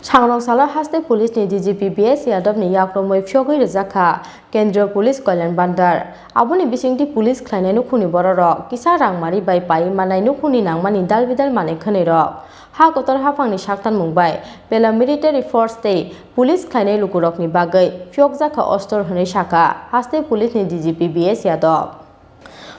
सांग्रांसाला हास्ते police नि DGP BS Yadav नि याक्रमै फ्योगै रजाखा केंद्रीय पुलिस कल्याण बान्दार आबुनि बिसिंति पुलिस ख्लाइनाय नुखुनि बररक किसा रांमारि बाय पाइ मानाय नुखुनि नांमानि दालबिदाल माने खनैरक हा गतर हाफांनि साक्तान मुंबाय पेला मिलिटारि फोर्स ते पुलिस ख्लाइनाय लुकुरकनि बागै फ्योग जाखा अस्तर हनै साका हास्ते पुलिस नि DGP BS यादव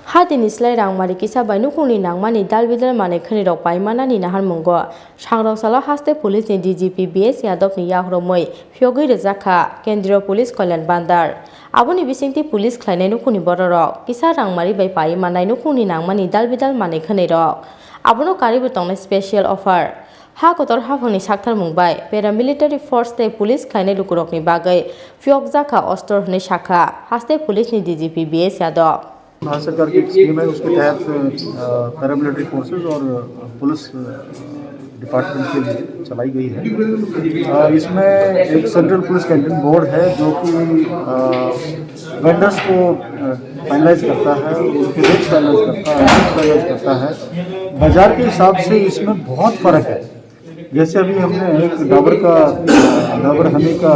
हा दिनिस्लाय रांमारि किसा बायनुखुनि नांमानि दालबिदाल माने खनैरक पाइमानानि नाहार मुंगो सांग्रांसाला हास्ते पुलिस नि DGP BS यादव नि याक्रमै फ्योगै रजाखा केंद्रीय पुलिस कल्याण बान्दार आबुनि बिसिंति पुलिस ख्लाइनाय नुखुनि बररक किसा रांमारि बाय पाइ मानाय नुखुनि नांमानि दालबिदाल माने खनैरक आबुनो कारिबो तंनाय स्पेशल ऑफर हा गतर हाफांनि साक्तार मुंबाय पैरामिलिटारि फोर्स ते पुलिस ख्लाइनाय लुकुरकनि बागै फ्योग जाखा अस्तर हनै साखा हास्ते पुलिस नि DGP BS यादव भारत सरकार की एक स्कीम है, उसके तहत पैरामिलिट्री फोर्सेस और पुलिस डिपार्टमेंट के लिए चलाई गई है। इसमें एक सेंट्रल पुलिस कैंटीन बोर्ड है जो कि वेंडर्स को फाइनलाइज करता है, उनके रेट फाइनलाइज करता है। बाजार के हिसाब से इसमें बहुत फ़र्क है। जैसे अभी हमने एक डाबर हनी का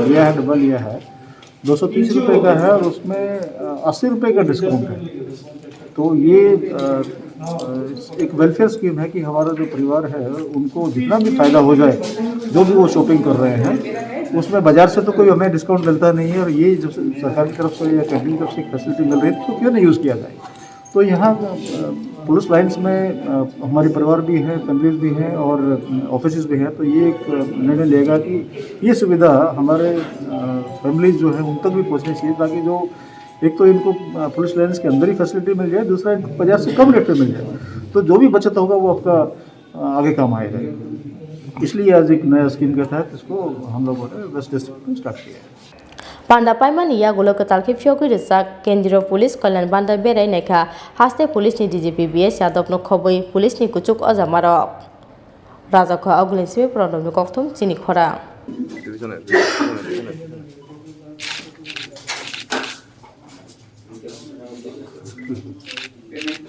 लिया है, डबल लिया है, 230 रुपये का है और उसमें 80 रुपये का डिस्काउंट है। तो ये एक वेलफेयर स्कीम है कि हमारा जो परिवार है उनको जितना भी फ़ायदा हो जाए, जो भी वो शॉपिंग कर रहे हैं उसमें बाज़ार से तो कोई हमें डिस्काउंट मिलता नहीं है। और ये जब सरकार की तरफ से या कैंटीन की तरफ से एक फैसिलिटी मिल रही है तो क्यों नहीं यूज़ किया जाए। तो यहाँ पुलिस लाइन्स में हमारे परिवार भी हैं, फैमिलीज भी हैं और ऑफिसेज भी हैं। तो ये एक निर्णय लेगा कि ये सुविधा हमारे फैमिलीज जो है उन तक भी पहुँचनी चाहिए, ताकि जो एक तो इनको पुलिस लाइन्स के अंदर ही फैसिलिटी मिल जाए, दूसरा इनको बाजार से कम रेट पे मिल जाए। तो जो भी बचत होगा वो आपका आगे काम आएगा। इसलिए आज एक नया स्कीम के तहत इसको हम लोगों ने वेस्ट डिस्ट्रिक्ट में स्टार्ट किया है। बान्दा पाइमानि या गोलो कतालखि फ्योगै रजाक केंद्रीय पुलिस कल्याण बान्दा बेराय नायखा हास्ते पुलिस नि DGP BS यादव नो खबै पुलिस नि कुचुक अजामारक राजाखौ अगुलिसिमे प्रदम कक्थम चिनि खरा Pementu